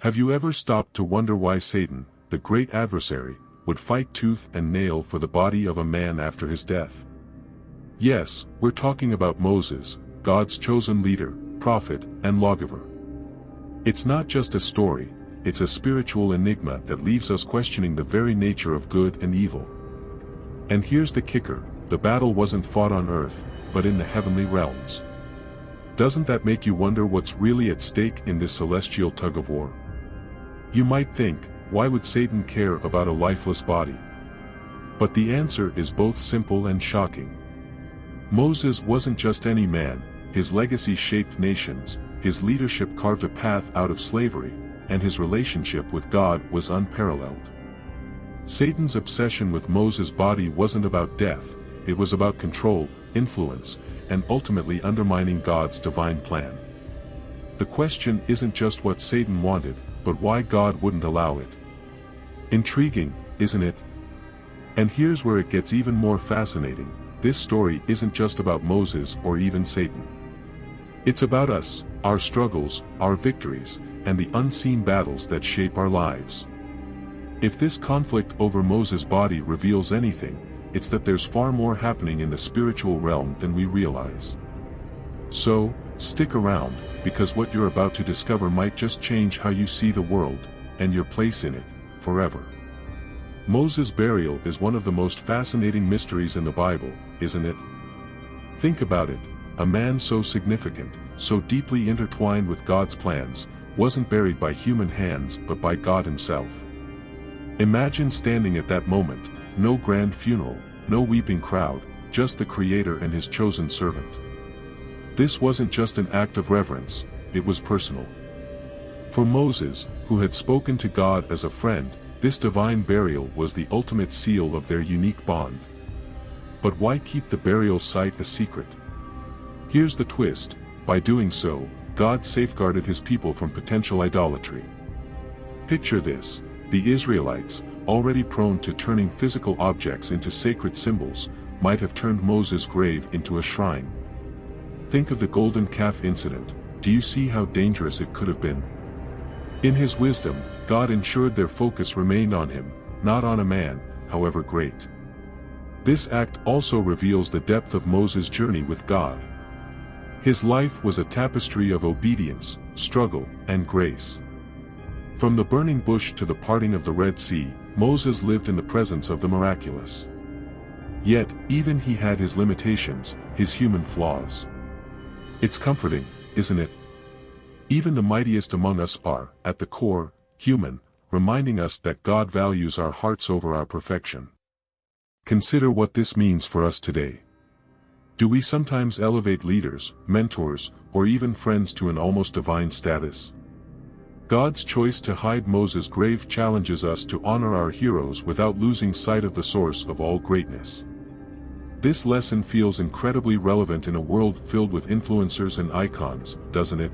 Have you ever stopped to wonder why Satan, the great adversary, would fight tooth and nail for the body of a man after his death? Yes, we're talking about Moses, God's chosen leader, prophet, and lawgiver. It's not just a story, it's a spiritual enigma that leaves us questioning the very nature of good and evil. And here's the kicker, the battle wasn't fought on earth, but in the heavenly realms. Doesn't that make you wonder what's really at stake in this celestial tug-of-war? You might think, why would Satan care about a lifeless body? But the answer is both simple and shocking. Moses wasn't just any man, his legacy shaped nations, his leadership carved a path out of slavery, and his relationship with God was unparalleled. Satan's obsession with Moses' body wasn't about death, it was about control, influence, and ultimately undermining God's divine plan. The question isn't just what Satan wanted, but why God wouldn't allow it. Intriguing, isn't it? And here's where it gets even more fascinating, this story isn't just about Moses or even Satan. It's about us, our struggles, our victories, and the unseen battles that shape our lives. If this conflict over Moses' body reveals anything, it's that there's far more happening in the spiritual realm than we realize. So, stick around, because what you're about to discover might just change how you see the world, and your place in it, forever. Moses' burial is one of the most fascinating mysteries in the Bible, isn't it? Think about it, a man so significant, so deeply intertwined with God's plans, wasn't buried by human hands but by God himself. Imagine standing at that moment, no grand funeral, no weeping crowd, just the Creator and his chosen servant. This wasn't just an act of reverence, it was personal. For Moses, who had spoken to God as a friend, this divine burial was the ultimate seal of their unique bond. But why keep the burial site a secret? Here's the twist, by doing so, God safeguarded his people from potential idolatry. Picture this, the Israelites, already prone to turning physical objects into sacred symbols, might have turned Moses' grave into a shrine. Think of the golden calf incident, do you see how dangerous it could have been? In his wisdom, God ensured their focus remained on him, not on a man, however great. This act also reveals the depth of Moses' journey with God. His life was a tapestry of obedience, struggle, and grace. From the burning bush to the parting of the Red Sea, Moses lived in the presence of the miraculous. Yet, even he had his limitations, his human flaws. It's comforting, isn't it? Even the mightiest among us are, at the core, human, reminding us that God values our hearts over our perfection. Consider what this means for us today. Do we sometimes elevate leaders, mentors, or even friends to an almost divine status? God's choice to hide Moses' grave challenges us to honor our heroes without losing sight of the source of all greatness. This lesson feels incredibly relevant in a world filled with influencers and icons, doesn't it?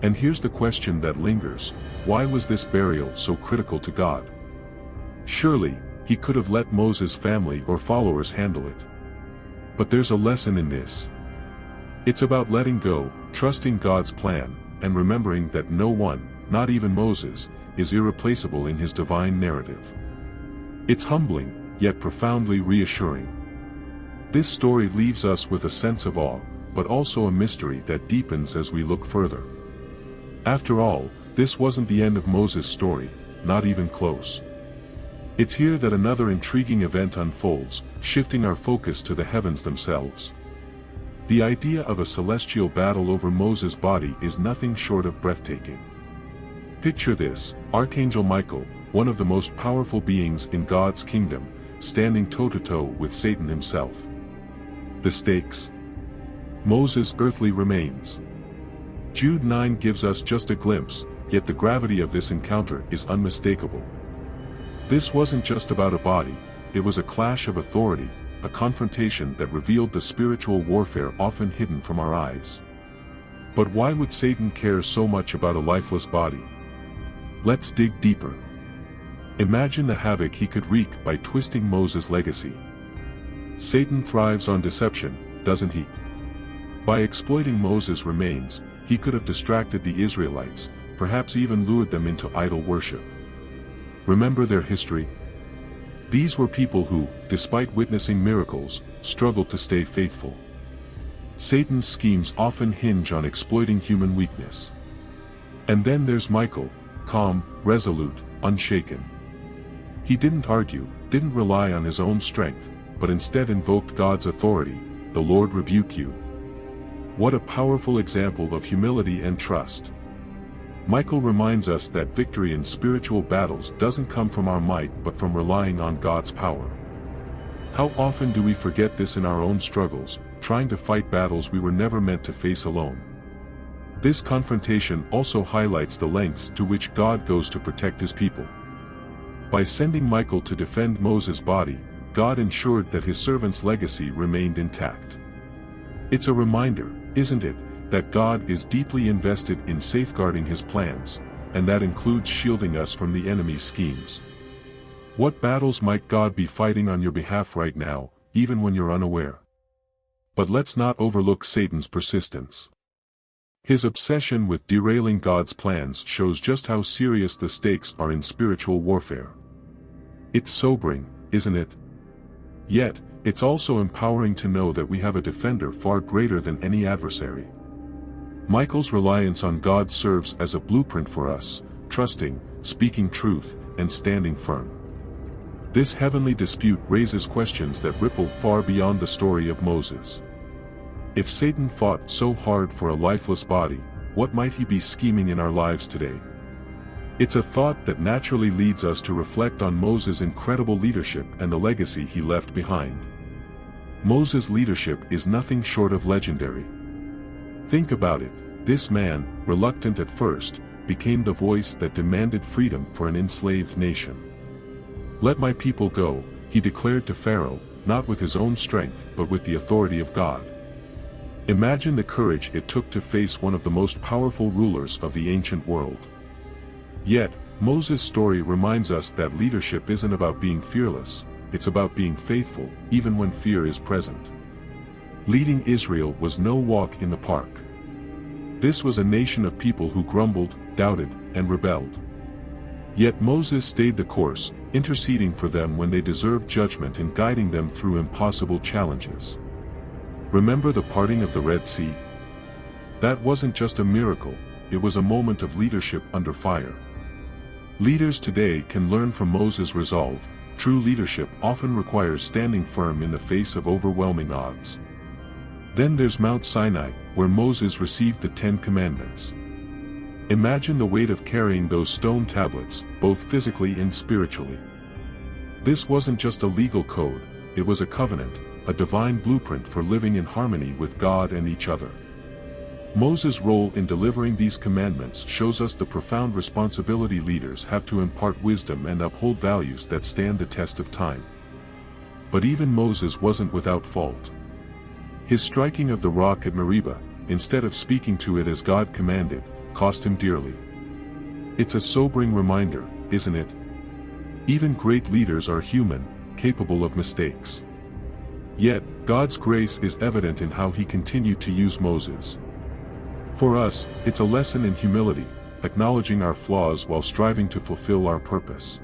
And here's the question that lingers, why was this burial so critical to God? Surely, he could have let Moses' family or followers handle it. But there's a lesson in this. It's about letting go, trusting God's plan, and remembering that no one, not even Moses, is irreplaceable in his divine narrative. It's humbling, yet profoundly reassuring. This story leaves us with a sense of awe, but also a mystery that deepens as we look further. After all, this wasn't the end of Moses' story, not even close. It's here that another intriguing event unfolds, shifting our focus to the heavens themselves. The idea of a celestial battle over Moses' body is nothing short of breathtaking. Picture this, Archangel Michael, one of the most powerful beings in God's kingdom, standing toe-to-toe with Satan himself. The stakes? Moses' earthly remains. Jude 9 gives us just a glimpse, yet the gravity of this encounter is unmistakable. This wasn't just about a body, it was a clash of authority, a confrontation that revealed the spiritual warfare often hidden from our eyes. But why would Satan care so much about a lifeless body? Let's dig deeper. Imagine the havoc he could wreak by twisting Moses' legacy. Satan thrives on deception, doesn't he? By exploiting Moses' remains, he could have distracted the Israelites, perhaps even lured them into idol worship. Remember their history? These were people who, despite witnessing miracles, struggled to stay faithful. Satan's schemes often hinge on exploiting human weakness. And then there's Michael, calm, resolute, unshaken. He didn't argue, didn't rely on his own strength, but instead invoked God's authority, "The Lord rebuke you." What a powerful example of humility and trust. Michael reminds us that victory in spiritual battles doesn't come from our might but from relying on God's power. How often do we forget this in our own struggles, trying to fight battles we were never meant to face alone? This confrontation also highlights the lengths to which God goes to protect his people. By sending Michael to defend Moses' body, God ensured that his servant's legacy remained intact. It's a reminder, isn't it, that God is deeply invested in safeguarding his plans, and that includes shielding us from the enemy's schemes. What battles might God be fighting on your behalf right now, even when you're unaware? But let's not overlook Satan's persistence. His obsession with derailing God's plans shows just how serious the stakes are in spiritual warfare. It's sobering, isn't it? Yet, it's also empowering to know that we have a defender far greater than any adversary. Michael's reliance on God serves as a blueprint for us, trusting, speaking truth, and standing firm. This heavenly dispute raises questions that ripple far beyond the story of Moses. If Satan fought so hard for a lifeless body, what might he be scheming in our lives today? It's a thought that naturally leads us to reflect on Moses' incredible leadership and the legacy he left behind. Moses' leadership is nothing short of legendary. Think about it, this man, reluctant at first, became the voice that demanded freedom for an enslaved nation. "Let my people go," he declared to Pharaoh, not with his own strength but with the authority of God. Imagine the courage it took to face one of the most powerful rulers of the ancient world. Yet, Moses' story reminds us that leadership isn't about being fearless, it's about being faithful, even when fear is present. Leading Israel was no walk in the park. This was a nation of people who grumbled, doubted, and rebelled. Yet Moses stayed the course, interceding for them when they deserved judgment and guiding them through impossible challenges. Remember the parting of the Red Sea? That wasn't just a miracle, it was a moment of leadership under fire. Leaders today can learn from Moses' resolve. True leadership often requires standing firm in the face of overwhelming odds. Then there's Mount Sinai, where Moses received the 10 Commandments. Imagine the weight of carrying those stone tablets, both physically and spiritually. This wasn't just a legal code, it was a covenant, a divine blueprint for living in harmony with God and each other. Moses' role in delivering these commandments shows us the profound responsibility leaders have to impart wisdom and uphold values that stand the test of time. But even Moses wasn't without fault. His striking of the rock at Meribah, instead of speaking to it as God commanded, cost him dearly. It's a sobering reminder, isn't it? Even great leaders are human, capable of mistakes. Yet, God's grace is evident in how he continued to use Moses. For us, it's a lesson in humility, acknowledging our flaws while striving to fulfill our purpose.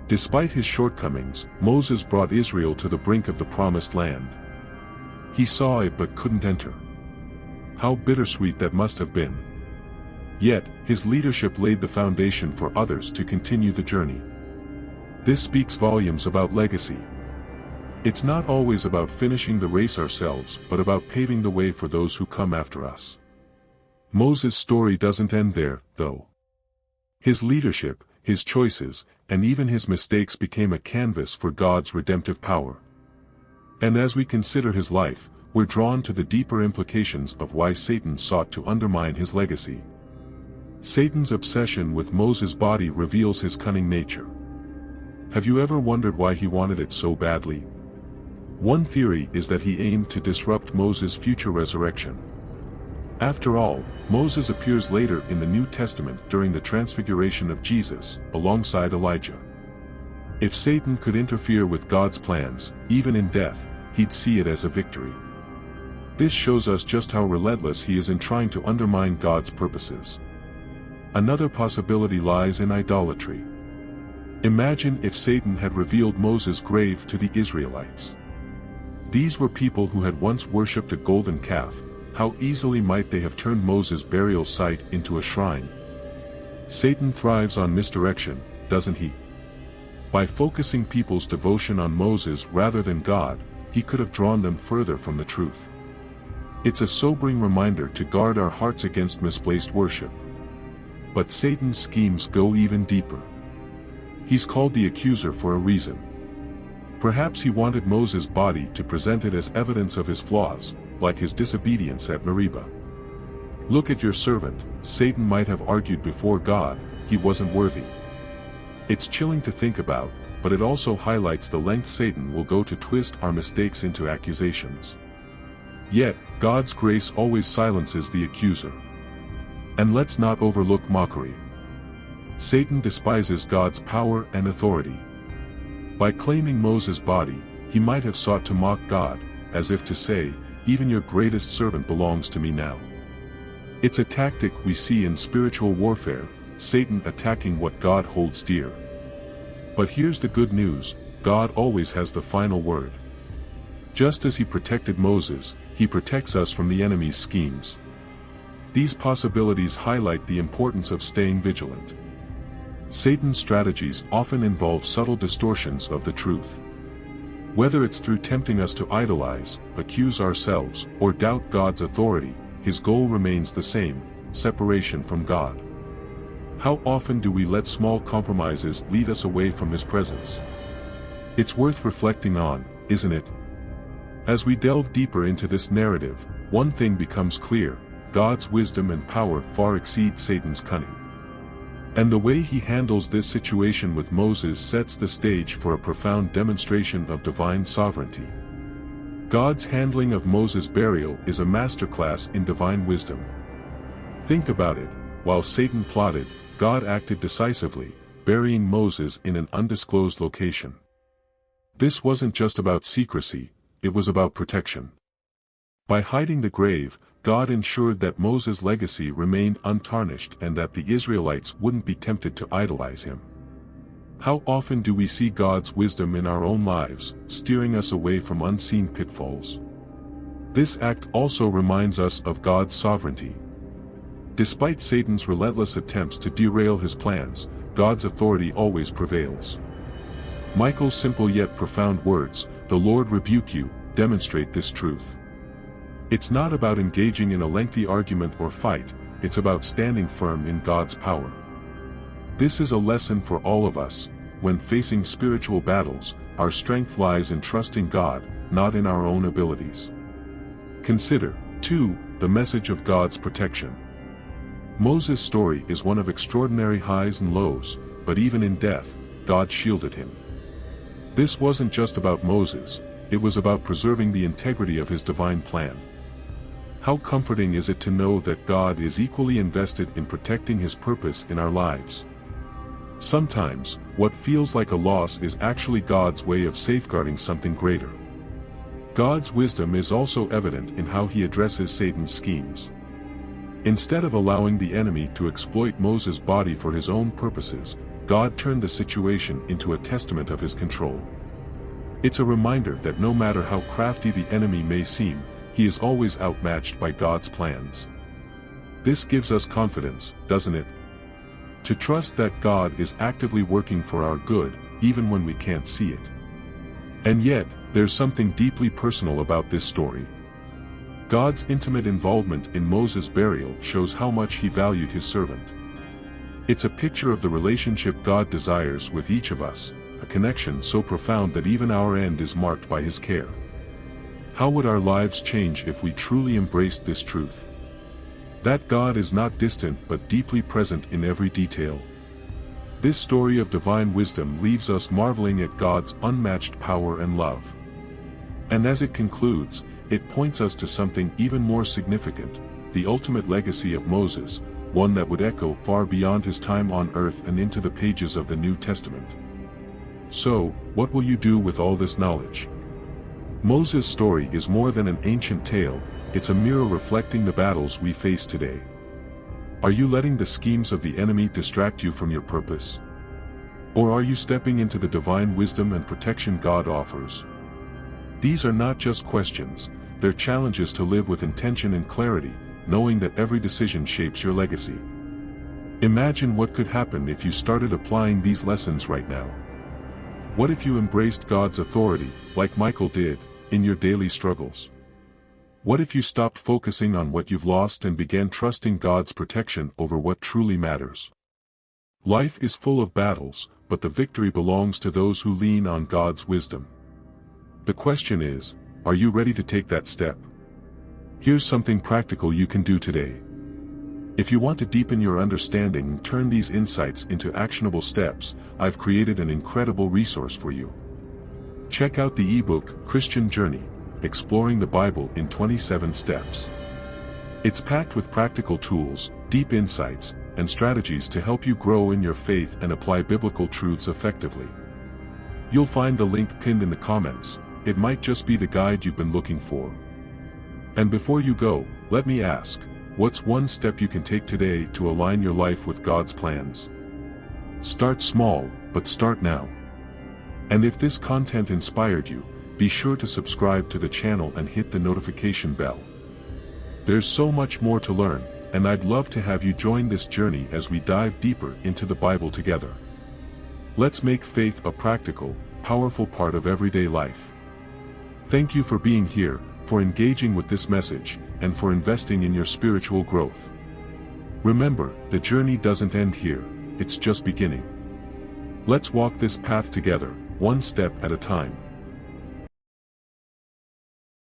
Despite his shortcomings, Moses brought Israel to the brink of the promised land. He saw it but couldn't enter. How bittersweet that must have been. Yet, his leadership laid the foundation for others to continue the journey. This speaks volumes about legacy. It's not always about finishing the race ourselves but about paving the way for those who come after us. Moses' story doesn't end there, though. His leadership, his choices, and even his mistakes became a canvas for God's redemptive power. And as we consider his life, we're drawn to the deeper implications of why Satan sought to undermine his legacy. Satan's obsession with Moses' body reveals his cunning nature. Have you ever wondered why he wanted it so badly? One theory is that he aimed to disrupt Moses' future resurrection. After all, Moses appears later in the New Testament during the transfiguration of Jesus, alongside Elijah. If Satan could interfere with God's plans, even in death, he'd see it as a victory. This shows us just how relentless he is in trying to undermine God's purposes. Another possibility lies in idolatry. Imagine if Satan had revealed Moses' grave to the Israelites. These were people who had once worshipped a golden calf. How easily might they have turned Moses' burial site into a shrine? Satan thrives on misdirection, doesn't he? By focusing people's devotion on Moses rather than God, he could have drawn them further from the truth. It's a sobering reminder to guard our hearts against misplaced worship. But Satan's schemes go even deeper. He's called the accuser for a reason. Perhaps he wanted Moses' body to present it as evidence of his flaws, like his disobedience at Meribah. Look at your servant, Satan might have argued before God, he wasn't worthy. It's chilling to think about, but it also highlights the length Satan will go to twist our mistakes into accusations. Yet, God's grace always silences the accuser. And let's not overlook mockery. Satan despises God's power and authority. By claiming Moses' body, he might have sought to mock God, as if to say, even your greatest servant belongs to me now. It's a tactic we see in spiritual warfare, Satan attacking what God holds dear. But here's the good news, God always has the final word. Just as he protected Moses, he protects us from the enemy's schemes. These possibilities highlight the importance of staying vigilant. Satan's strategies often involve subtle distortions of the truth. Whether it's through tempting us to idolize, accuse ourselves, or doubt God's authority, his goal remains the same: separation from God. How often do we let small compromises lead us away from his presence? It's worth reflecting on, isn't it? As we delve deeper into this narrative, one thing becomes clear: God's wisdom and power far exceed Satan's cunning. And the way he handles this situation with Moses sets the stage for a profound demonstration of divine sovereignty. God's handling of Moses' burial is a masterclass in divine wisdom. Think about it, while Satan plotted, God acted decisively, burying Moses in an undisclosed location. This wasn't just about secrecy, it was about protection. By hiding the grave, God ensured that Moses' legacy remained untarnished and that the Israelites wouldn't be tempted to idolize him. How often do we see God's wisdom in our own lives, steering us away from unseen pitfalls? This act also reminds us of God's sovereignty. Despite Satan's relentless attempts to derail his plans, God's authority always prevails. Michael's simple yet profound words, "The Lord rebuke you," demonstrate this truth. It's not about engaging in a lengthy argument or fight, it's about standing firm in God's power. This is a lesson for all of us. When facing spiritual battles, our strength lies in trusting God, not in our own abilities. Consider, too, the message of God's protection. Moses' story is one of extraordinary highs and lows, but even in death, God shielded him. This wasn't just about Moses, it was about preserving the integrity of his divine plan. How comforting is it to know that God is equally invested in protecting his purpose in our lives? Sometimes, what feels like a loss is actually God's way of safeguarding something greater. God's wisdom is also evident in how he addresses Satan's schemes. Instead of allowing the enemy to exploit Moses' body for his own purposes, God turned the situation into a testament of his control. It's a reminder that no matter how crafty the enemy may seem, he is always outmatched by God's plans. This gives us confidence, doesn't it? To trust that God is actively working for our good, even when we can't see it. And yet, there's something deeply personal about this story. God's intimate involvement in Moses' burial shows how much he valued his servant. It's a picture of the relationship God desires with each of us, a connection so profound that even our end is marked by his care. How would our lives change if we truly embraced this truth? That God is not distant but deeply present in every detail. This story of divine wisdom leaves us marveling at God's unmatched power and love. And as it concludes, it points us to something even more significant, the ultimate legacy of Moses, one that would echo far beyond his time on earth and into the pages of the New Testament. So, what will you do with all this knowledge? Moses' story is more than an ancient tale, it's a mirror reflecting the battles we face today. Are you letting the schemes of the enemy distract you from your purpose? Or are you stepping into the divine wisdom and protection God offers? These are not just questions, they're challenges to live with intention and clarity, knowing that every decision shapes your legacy. Imagine what could happen if you started applying these lessons right now. What if you embraced God's authority, like Michael did, in your daily struggles? What if you stopped focusing on what you've lost and began trusting God's protection over what truly matters? Life is full of battles, but the victory belongs to those who lean on God's wisdom. The question is, are you ready to take that step? Here's something practical you can do today. If you want to deepen your understanding and turn these insights into actionable steps, I've created an incredible resource for you. Check out the ebook, Christian Journey, Exploring the Bible in 27 Steps. It's packed with practical tools, deep insights, and strategies to help you grow in your faith and apply biblical truths effectively. You'll find the link pinned in the comments. It might just be the guide you've been looking for. And before you go, let me ask, what's one step you can take today to align your life with God's plans? Start small, but start now. And if this content inspired you, be sure to subscribe to the channel and hit the notification bell. There's so much more to learn, and I'd love to have you join this journey as we dive deeper into the Bible together. Let's make faith a practical, powerful part of everyday life. Thank you for being here, for engaging with this message, and for investing in your spiritual growth. Remember, the journey doesn't end here, it's just beginning. Let's walk this path together, one step at a time.